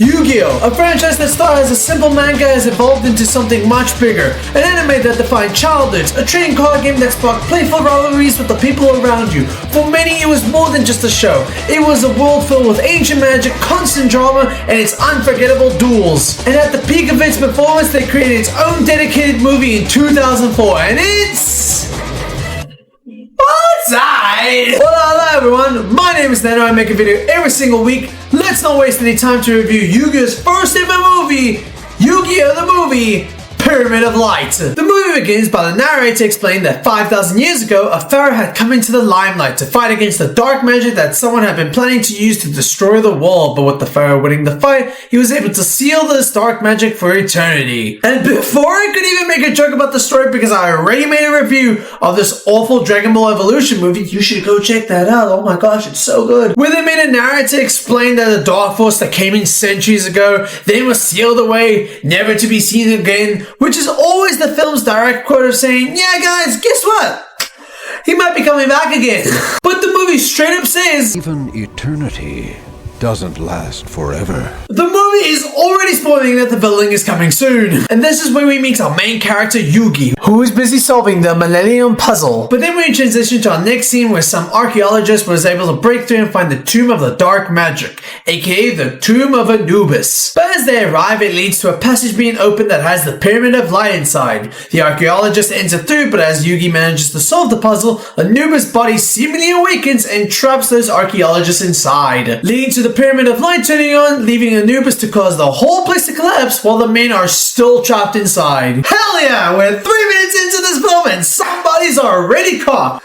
YuGiOh, a franchise that started as a simple manga has evolved into something much bigger. An anime that defined childhoods, a trading card game that sparked playful rivalries with the people around you. For many, it was more than just a show. It was a world filled with ancient magic, constant drama, and its unforgettable duels. And at the peak of its performance, they created its own dedicated movie in 2004, and it's... Outside! Well, hello everyone, my name is Nano. I make a video every single week. Let's not waste any time to review Yu-Gi-Oh's first ever movie, Yu-Gi-Oh! The Movie, Pyramid of Light. The movie begins by the narrator explaining that 5,000 years ago, a pharaoh had come into the limelight to fight against the dark magic that someone had been planning to use to destroy the world. But with the pharaoh winning the fight, he was able to seal this dark magic for eternity. And before I could even make a joke about the story, because I already made a review of this awful Dragon Ball Evolution movie, you should go check that out. Oh my gosh, it's so good. Where they made a narrator explain that the dark force that came in centuries ago then was sealed away, never to be seen again, which is always the film's direct quote of saying, yeah guys, guess what? He might be coming back again. But the movie straight up says, even eternity doesn't last forever. The movie is already spoiling that the villain is coming soon. And this is where we meet our main character, Yugi, who is busy solving the Millennium Puzzle. But then we transition to our next scene where some archaeologist was able to break through and find the Tomb of the Dark Magic, aka the Tomb of Anubis. But as they arrive, it leads to a passage being opened that has the Pyramid of Light inside. The archaeologist enter through, but as Yugi manages to solve the puzzle, Anubis' body seemingly awakens and traps those archaeologists inside, leading to the Pyramid of Light turning on, leaving Anubis to cause the whole place to collapse while the men are still trapped inside. Hell yeah, we're 3 minutes into this film and somebody's already caught.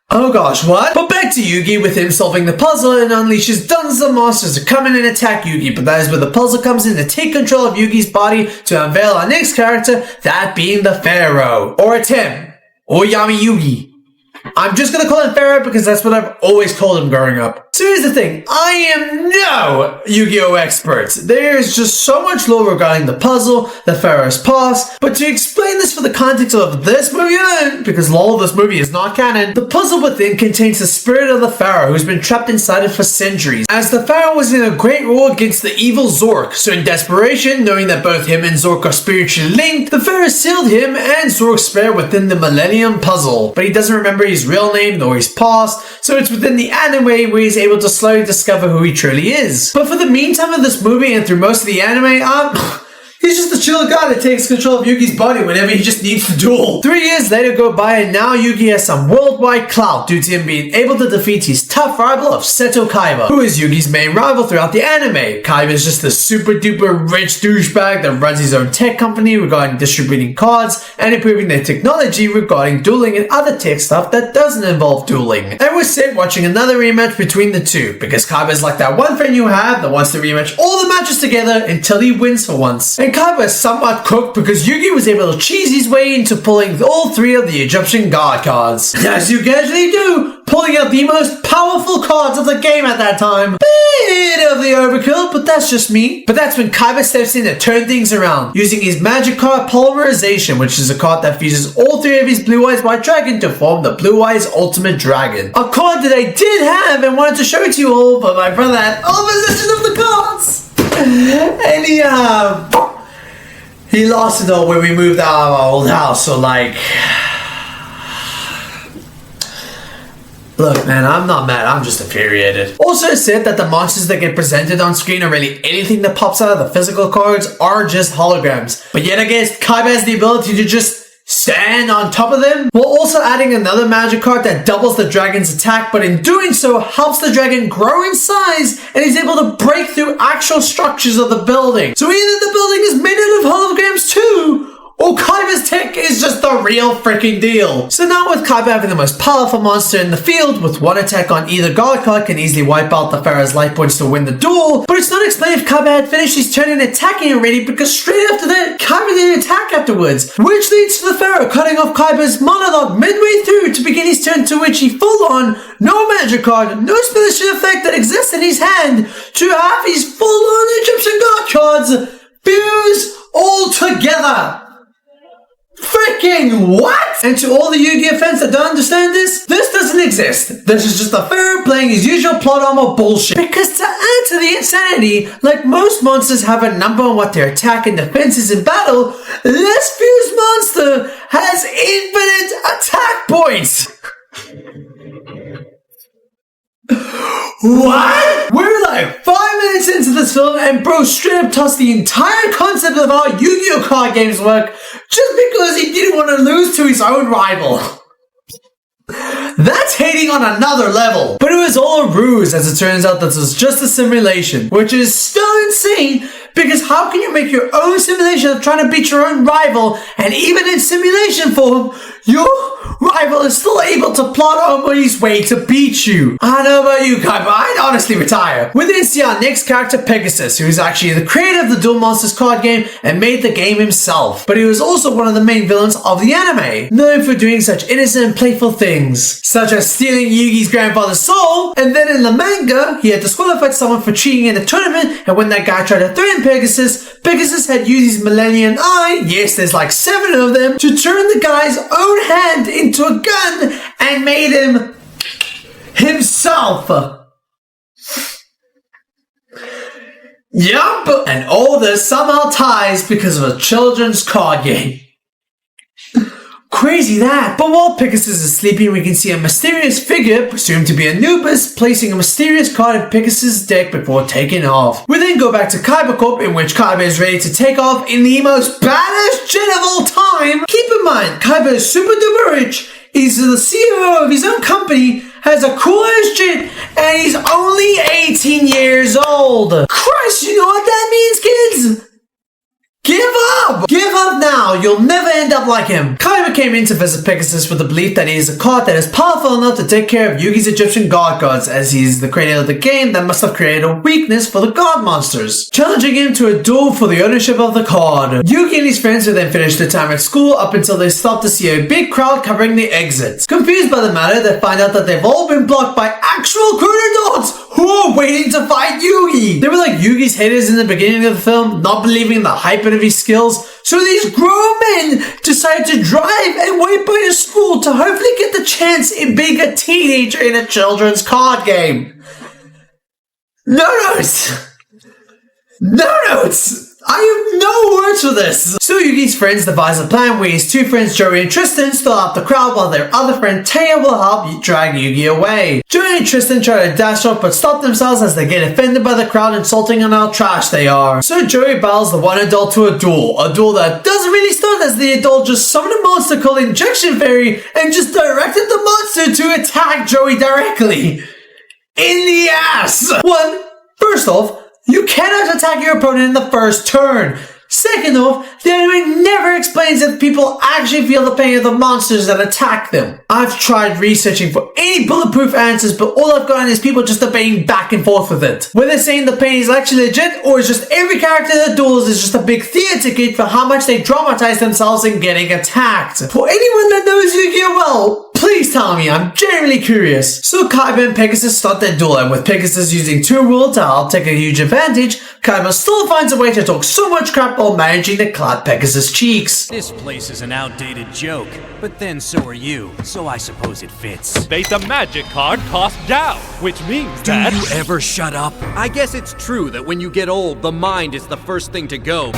Oh gosh, what? But back to Yugi with him solving the puzzle and unleashes dozens of monsters to come in and attack Yugi. But that is where the puzzle comes in to take control of Yugi's body to unveil our next character, that being the Pharaoh. Or it's him. Or Yami Yugi. I'm just gonna call him Pharaoh because that's what I've always called him growing up. So here's the thing, I am no Yu-Gi-Oh! Expert. There's just so much lore regarding the puzzle, the Pharaoh's past, but to explain this for the context of this movie alone, because lol, this movie is not canon, the puzzle within contains the spirit of the Pharaoh who's been trapped inside it for centuries, as the Pharaoh was in a great war against the evil Zork. So in desperation, knowing that both him and Zork are spiritually linked, the Pharaoh sealed him and Zork's spirit within the Millennium Puzzle. But he doesn't remember his real name nor his past, so it's within the anime where he's able to slowly discover who he truly is. But for the meantime of this movie and through most of the anime, he's just a chill guy that takes control of Yugi's body whenever he just needs to duel. 3 years later go by and now Yugi has some worldwide clout due to him being able to defeat his tough rival of Seto Kaiba, who is Yugi's main rival throughout the anime. Kaiba is just the super duper rich douchebag that runs his own tech company regarding distributing cards and improving their technology regarding dueling and other tech stuff that doesn't involve dueling. And we're set watching another rematch between the two, because Kaiba is like that one friend you have that wants to rematch all the matches together until he wins for once. And Kaiba is somewhat cooked because Yugi was able to cheese his way into pulling all 3 of the Egyptian god cards. As you casually do, pulling out the most powerful cards of the game at that time. Bit of the overkill, but that's just me. But that's when Kaiba steps in to turn things around, using his magic card Polymerization, which is a card that fuses all 3 of his Blue Eyes White Dragon to form the Blue Eyes Ultimate Dragon. A card that I did have and wanted to show it to you all, but my brother had all possession of the cards. And he lost it all when we moved out of our old house, so like... Look man, I'm not mad, I'm just infuriated. Also it's said that the monsters that get presented on screen or really anything that pops out of the physical cards are just holograms. But yet I guess Kaiba has the ability to just stand on top of them, while also adding another magic card that doubles the dragon's attack, but in doing so helps the dragon grow in size and is able to break through actual structures of the building. So either the building is made out of holograms too, or Kaiba's tech is just the real freaking deal. So now with Kaiba having the most powerful monster in the field, with one attack on either god card can easily wipe out the Pharaoh's life points to win the duel, but it's not explained if Kaiba had finished his turn in attacking already, because straight after that, Kaiba didn't attack afterwards, which leads to the Pharaoh cutting off Kaiba's monologue midway through to begin his turn, to which he full on, no magic card, no special effect that exists in his hand, to have his full on Egyptian god cards fuse all together. Freaking what? What? And to all the Yu-Gi-Oh fans that don't understand this doesn't exist. This is just a pharaoh playing his usual plot armor bullshit. Because to add to the insanity, like most monsters have a number on what their attack and defense is in battle, this fused monster has infinite attack points. What? We're like 5 minutes into this film and bro straight up tossed the entire concept of how Yu-Gi-Oh card games work just because he didn't want to lose to his own rival. That's hating on another level. But it was all a ruse, as it turns out this was just a simulation, which is still insane because how can you make your own simulation of trying to beat your own rival, and even in simulation form, your rival is still able to plot armor his way to beat you. I don't know about you, Kai, but I'd honestly retire. We then see our next character, Pegasus, who is actually the creator of the Duel Monsters card game and made the game himself. But he was also one of the main villains of the anime, known for doing such innocent and playful things, such as stealing Yugi's grandfather's soul, and then in the manga, he had disqualified someone for cheating in a tournament, and when that guy tried to threaten Pegasus had used his Millennium Eye, yes, there's like 7 of them, to turn the guy's own hand into a gun and made him himself. Yup, and all this somehow ties because of a children's card game. Crazy that. But while Pegasus is sleeping, we can see a mysterious figure, presumed to be Anubis, placing a mysterious card in Pegasus' deck before taking off. We then go back to Kaiba Corp, in which Kaiba is ready to take off in the most badass jet of all time. Keep in mind, Kaiba is super duper rich, he's the CEO of his own company, has a cool ass jet, and he's only 18 years old. Christ, you know what that means, kids? Give up! Give up now! You'll never end up like him! Kaiba came in to visit Pegasus with the belief that he is a card that is powerful enough to take care of Yugi's Egyptian god gods, as he is the creator of the game that must have created a weakness for the god monsters, challenging him to a duel for the ownership of the card. Yugi and his friends would then finish their time at school up until they stopped to see a big crowd covering the exits. Confused by the matter, they find out that they've all been blocked by actual grown adults who are waiting to fight Yugi! They were like Yugi's haters in the beginning of the film, not believing in the hype of his skills, so these grown men decide to drive and wait by the school to hopefully get the chance in being a teenager in a children's card game. No notes! No notes! I have no words for this! So Yugi's friends devise a plan where his 2 friends Joey and Tristan stall out the crowd while their other friend Taya will help drag Yugi away. Joey and Tristan try to dash off but stop themselves as they get offended by the crowd insulting on how trash they are. So Joey battles the one adult to a duel that doesn't really start as the adult just summoned a monster called Injection Fairy and just directed the monster to attack Joey directly. In the ass! First off, you cannot attack your opponent in the first turn. Second off, the anime never explains if people actually feel the pain of the monsters that attack them. I've tried researching for any bulletproof answers, but all I've gotten is people just debating back and forth with it. Whether saying the pain is actually legit, or is just every character that duels is just a big theater ticket for how much they dramatize themselves in getting attacked. For anyone that knows Yu-Gi-Oh well, please tell me, I'm genuinely curious. So Kaiba and Pegasus start their duel, and with Pegasus using 2 rules to help take a huge advantage, Kaiba still finds a way to talk so much crap while managing to clap Pegasus' cheeks. This place is an outdated joke, but then so are you, so I suppose it fits. Beta magic card cost down, which means that... Do you ever shut up? I guess it's true that when you get old, the mind is the first thing to go.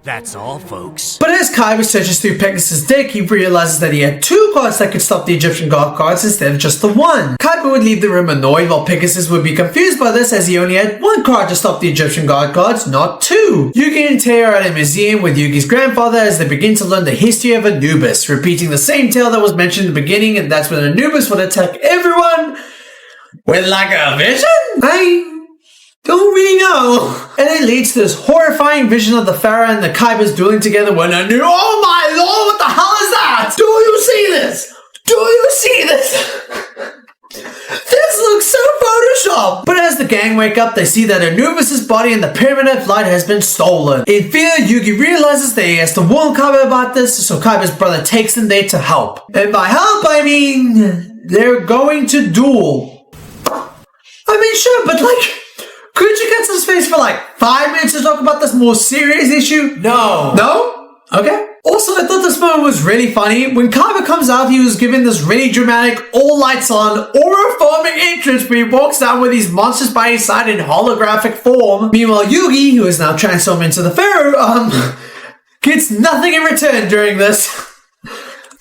That's all, folks. But as Kaiba searches through Pegasus' deck, he realizes that he had 2 cards that could stop the Egyptian god cards instead of just the 1. Kaiba would leave the room annoyed, while Pegasus would be confused by this as he only had 1 card to stop the Egyptian god cards, not 2. Yugi and Taya are at a museum with Yugi's grandfather as they begin to learn the history of Anubis, repeating the same tale that was mentioned in the beginning, and that's when Anubis would attack everyone with like a vision? I don't really know. And it leads to this horrifying vision of the Pharaoh and the Kaibas dueling together when I knew, oh my lord, what the hell is that? Do you see this? Do you see this? This looks so photoshopped! But as the gang wake up, they see that Anubis' body in the Pyramid of Light has been stolen. In fear, Yugi realizes that he has to warn Kaiba about this, so Kaiba's brother takes him there to help. And by help, I mean, they're going to duel. I mean, sure, but like, could you get some space for like 5 minutes to talk about this more serious issue? No. No? Okay. Also, I thought this moment was really funny. When Kaiba comes out, he was given this really dramatic, all lights on, aura-forming entrance where he walks out with these monsters by his side in holographic form. Meanwhile, Yugi, who is now transformed into the Pharaoh, gets nothing in return during this.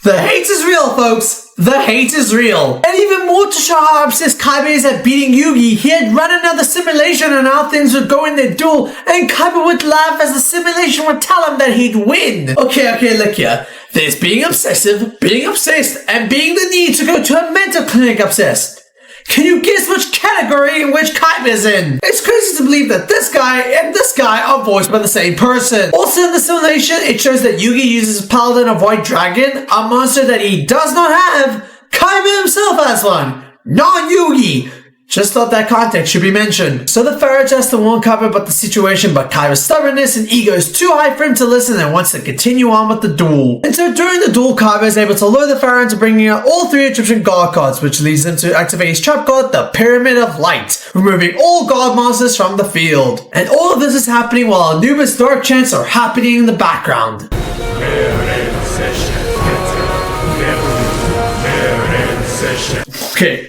The hate is real, folks. The hate is real. And even more to show how obsessed Kaiba is at beating Yugi, he had run another simulation on how things would go in their duel, and Kaiba would laugh as the simulation would tell him that he'd win. Okay, look here. There's being obsessive, being obsessed, and being the need to go to a mental clinic obsessed. Can you guess which category in which Kaiba is in? It's crazy to believe that this guy and this guy are voiced by the same person. Also in the simulation, it shows that Yugi uses Paladin of White Dragon, a monster that he does not have. Kaiba himself has one, not Yugi. Just thought that context should be mentioned. So the Pharaoh tries to warn Kaiba about the situation, but Kaiba's stubbornness and ego is too high for him to listen and wants to continue on with the duel. And so during the duel, Kaiba is able to lure the Pharaoh into bringing out all 3 Egyptian god cards, which leads him to activate his trap card, the Pyramid of Light, removing all god monsters from the field. And all of this is happening while Anubis' dark chants are happening in the background.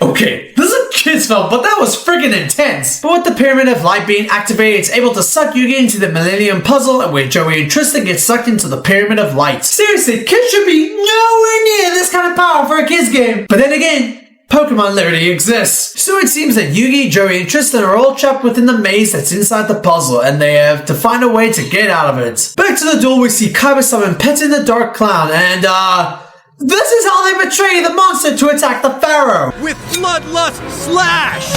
Okay. This is a kid's film, but that was friggin' intense. But with the Pyramid of Light being activated, it's able to suck Yugi into the Millennium Puzzle, and where Joey and Tristan get sucked into the Pyramid of Light. Seriously, kids should be nowhere near this kind of power for a kid's game. But then again, Pokemon literally exists. So it seems that Yugi, Joey, and Tristan are all trapped within the maze that's inside the puzzle, and they have to find a way to get out of it. Back to the duel, we see Kaiba summon Petin the Dark Clown, and this is how they betray the monster to attack the Pharaoh. With Bloodlust Slash!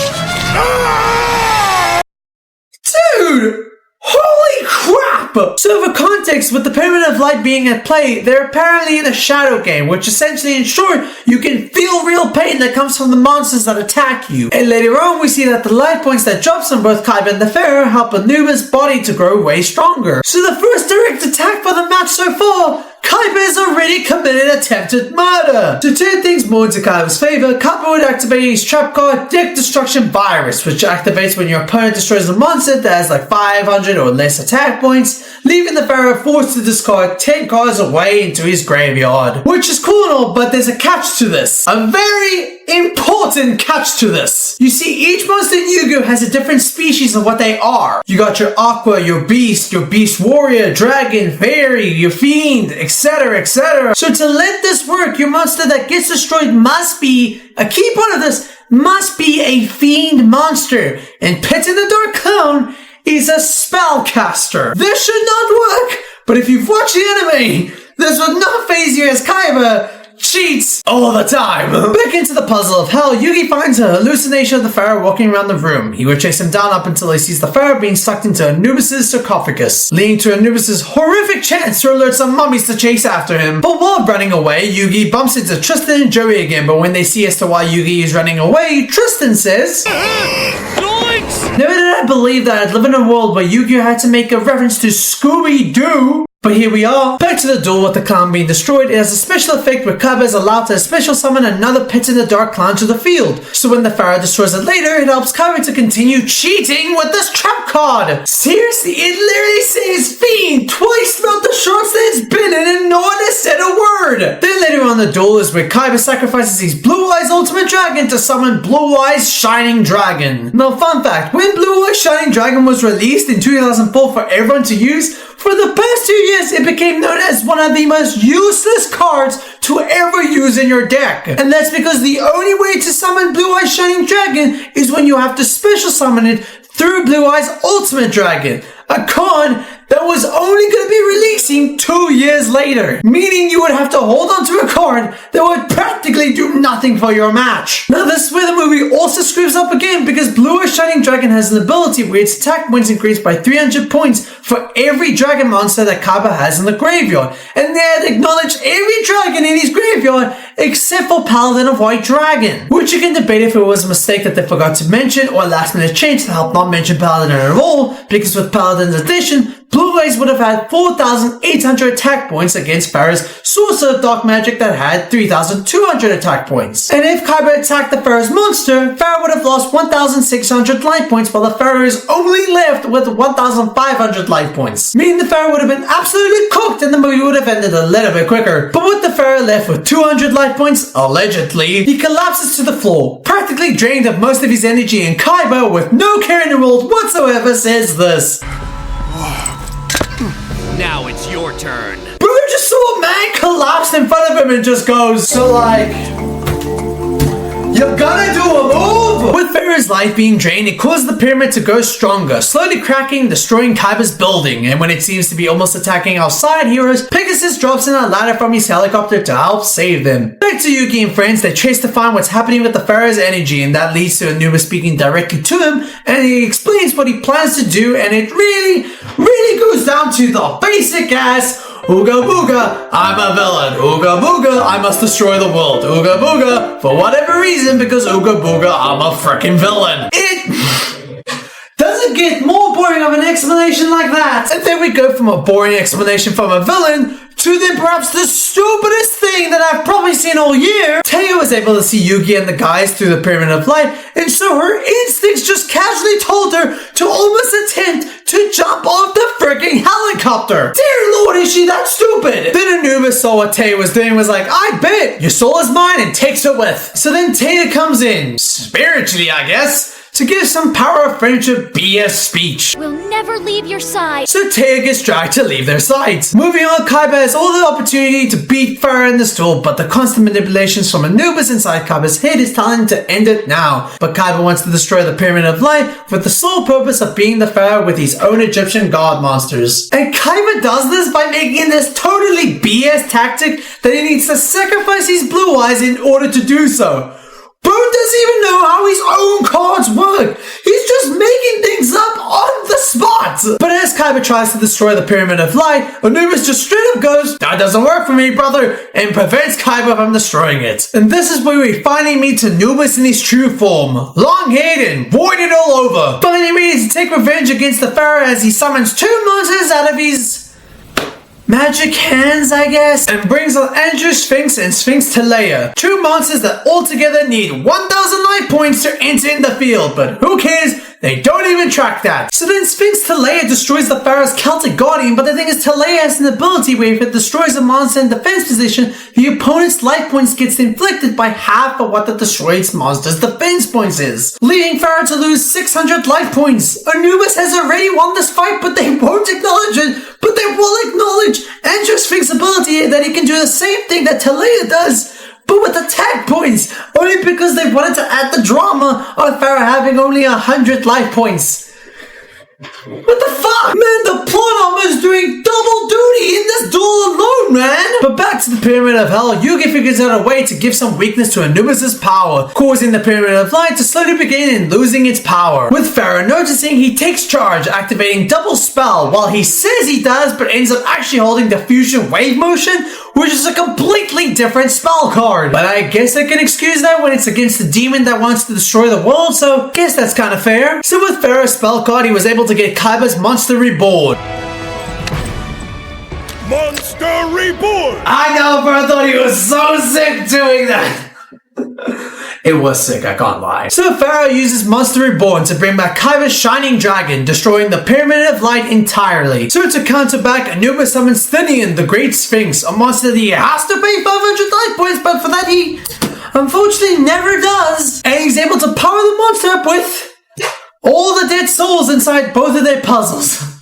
Dude! Holy crap! So for context, with the Pyramid of Light being at play, they're apparently in a shadow game, which essentially ensures you can feel real pain that comes from the monsters that attack you. And later on, we see that the light points that drops on both Kaiba and the Pharaoh help Anubis' body to grow way stronger. So the first direct attack for the match so far, Kaiba has already committed attempted murder. To turn things more into Kaiba's favor, Kaiba would activate his trap card, Deck Destruction Virus, which activates when your opponent destroys a monster that has like 500 or less attack points, leaving the Pharaoh forced to discard 10 cards away into his graveyard. Which is cool and all, but there's a catch to this. A very important catch to this. You see, each monster in YuGiOh has a different species of what they are. You got your Aqua, your Beast Warrior, Dragon, Fairy, your Fiend, etc, etc. So to let this work, your monster that gets destroyed must be, a key part of this, must be a Fiend monster. And Petin the Dark Clown is a spellcaster. This should not work, but if you've watched the anime, this would not faze you as Kaiba cheats all the time. Back into the puzzle of hell, Yugi finds a hallucination of the Pharaoh walking around the room. He would chase him down up until he sees the Pharaoh being sucked into Anubis' sarcophagus, leading to Anubis' horrific chance to alert some mummies to chase after him. But while running away, Yugi bumps into Tristan and Joey again, but when they see as to why Yugi is running away, Tristan says, "Never did I believe that I'd live in a world where YuGiOh had to make a reference to Scooby-Doo." But here we are, back to the duel with the clown being destroyed. It has a special effect where Kaiba is allowed to special summon another Petin the Dark Clown to the field. So when the Pharaoh destroys it later, it helps Kaiba to continue cheating with this trap card. Seriously, it literally says Fiend twice throughout the shorts that it's been in and no one has said a word. Then later on the duel is where Kaiba sacrifices his Blue Eyes Ultimate Dragon to summon Blue Eyes Shining Dragon. Now fun fact, when Blue Eyes Shining Dragon was released in 2004 for everyone to use, for the past 2 years, it became known as one of the most useless cards to ever use in your deck. And that's because the only way to summon Blue Eyes Shining Dragon is when you have to special summon it through Blue Eyes Ultimate Dragon, a card that was only going to be releasing 2 years later, meaning you would have to hold on to a card that would practically do nothing for your match. Now this is where the movie also screws up again, because Blue Eyes Shining Dragon has an ability where its attack points increase by 300 points for every dragon monster that Kaiba has in the graveyard, and they had acknowledged every dragon in his graveyard except for Paladin of White Dragon, which you can debate if it was a mistake that they forgot to mention or a last minute change to help not mention Paladin at all, because with Paladin's addition, Blue Eyes would have had 4,800 attack points against Farah's Sorcerer of Dark Magic that had 3,200 attack points. And if Kaiba attacked the Pharaoh's monster, Farah would have lost 1,600 life points while the Pharaoh is only left with 1,500 life points. Meaning the Pharaoh would have been absolutely cooked and the movie would have ended a little bit quicker. But with the Pharaoh left with 200 life points, allegedly, he collapses to the floor, practically drained of most of his energy, and Kaiba, with no care in the world whatsoever, says this. Now it's your turn. Bro just saw a man collapse in front of him and just goes, so like, you're gonna do a move? With Pharaoh's life being drained, it caused the pyramid to go stronger, slowly cracking, destroying Kaiba's building, and when it seems to be almost attacking our side heroes, Pegasus drops in a ladder from his helicopter to help save them. Back to Yugi and friends, they trace to find what's happening with the Pharaoh's energy, and that leads to Anubis speaking directly to him, and he explains what he plans to do, and it really goes down to the basic ass Ooga booga, I'm a villain. Ooga booga, I must destroy the world. Ooga booga, for whatever reason, because ooga booga, I'm a freaking villain. It doesn't get more boring of an explanation like that. And then we go from a boring explanation from a villain to then perhaps the stupidest thing that I've probably seen all year. Teo was able to see Yugi and the guys through the Pyramid of Light, and so her instincts just casually told her to almost attempt to jump off the freaking helicopter. Dear Lord, is she that stupid? Then Anubis saw what Teo was doing and was like, I bet, your soul is mine, and takes it with. So then Teo comes in, spiritually I guess, to give some power of friendship BS speech. We'll never leave your side. So Teo gets dragged to leave their sides. Moving on, Kaiba has all the opportunity to beat Farah in this duel, but the constant manipulations from Anubis inside Kaiba's head is telling him to end it now. But Kaiba wants to destroy the Pyramid of Light with the sole purpose of beating the Pharaoh with his own Egyptian god monsters. And Kaiba does this by making this totally BS tactic that he needs to sacrifice his blue eyes in order to do so. Bro doesn't even know how his own cards work. He's just making things up on the spot. But as Kaiba tries to destroy the Pyramid of Light, Anubis just straight up goes, that doesn't work for me, brother, and prevents Kaiba from destroying it. And this is where we finally meet Anubis in his true form. Long-haired and voided all over. Finally ready to take revenge against the Pharaoh as he summons two monsters out of his magic hands, I guess, and brings on Andrew Sphinx and Sphinx Teleia, two monsters that altogether need 1,000 life points to enter in the field, but who cares? They don't even track that. So then Sphinx Teleia destroys the Pharaoh's Celtic Guardian, but the thing is Teleia has an ability where if it destroys a monster in defense position, the opponent's life points gets inflicted by half of what the destroyed monster's defense points is, leaving Pharaoh to lose 600 life points. Anubis has already won this fight, but they won't acknowledge it. But they will acknowledge Andrew Sphinx's ability that he can do the same thing that Teleia does, but with attack points, only because they wanted to add the drama of Pharaoh having only 100 life points. What the fuck? Man, the plot armor is doing double duty in this duel alone, man! But back to the Pyramid of Hell, Yugi figures out a way to give some weakness to Anubis' power, causing the Pyramid of Light to slowly begin losing its power. With Pharaoh noticing, he takes charge, activating double spell, while he says he does, but ends up actually holding diffusion wave motion, which is a completely different spell card. But I guess I can excuse that when it's against the demon that wants to destroy the world, so guess that's kinda fair. So with Pharaoh's spell card, he was able to get Kaiba's Monster Reborn. Monster Reborn! I know, bro, I thought he was so sick doing that. It was sick, I can't lie. So Pharaoh uses Monster Reborn to bring back Kaiba's Shining Dragon, destroying the Pyramid of Light entirely. So to counter back, Anubis summons Thinian, the Great Sphinx, a monster that he has to pay 500 life points, but for that he unfortunately never does. And he's able to power the monster up with all the dead souls inside both of their puzzles.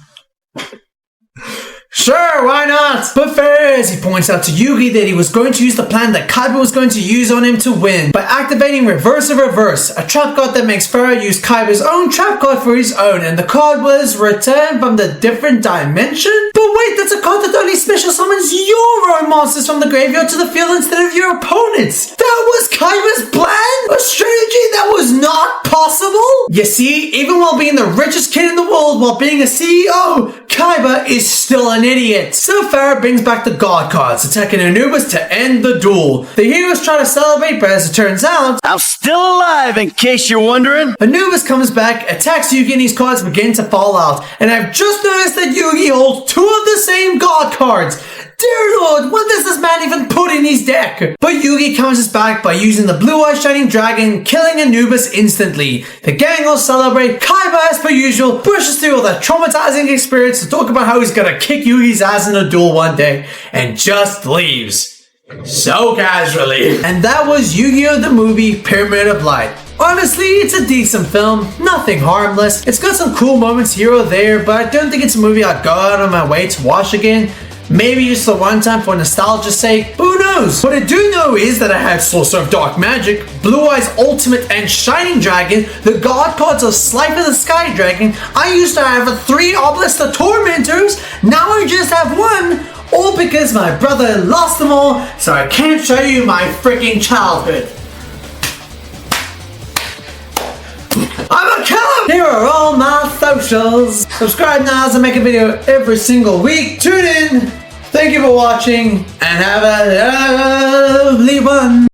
Sure, why not? But first, he points out to Yugi that he was going to use the plan that Kaiba was going to use on him to win by activating Reverse of Reverse, a trap card that makes Pharaoh use Kaiba's own trap card for his own, and the card was Return from the Different Dimension? But wait, that's a card that only special summons your own monsters from the graveyard to the field instead of your opponent's. That was Kaiba's plan? A strategy that was not possible? You see, even while being the richest kid in the world while being a CEO, Kaiba is still an idiot. So Farah brings back the God cards, attacking Anubis to end the duel. The heroes try to celebrate, but as it turns out, I'm still alive, in case you're wondering. Anubis comes back, attacks Yugi, and his cards begin to fall out. And I've just noticed that Yugi holds 2 of the same God cards. Dear Lord, what does this man even put in his deck? But Yugi comes back by using the blue-eyed shining dragon, killing Anubis instantly. The gang all celebrate. Kaiba, as per usual, pushes through all that traumatizing experience to talk about how he's gonna kick Yugi's ass in a duel one day, and just leaves. So casually. And that was Yu-Gi-Oh! The movie Pyramid of Light. Honestly, it's a decent film, nothing harmless. It's got some cool moments here or there, but I don't think it's a movie I'd go out of my way to watch again. Maybe just a one time for nostalgia's sake, but who knows? What I do know is that I have Sorcerer of Dark Magic, Blue Eyes Ultimate and Shining Dragon, the God cards of Slifer the Sky Dragon. I used to have 3 Obelisk the Tormentors, now I just have 1. All because my brother lost them all, so I can't show you my freaking childhood. I'm a killer! Here are all my socials. Subscribe now as I make a video every single week. Tune in. Thank you for watching and have a lovely one.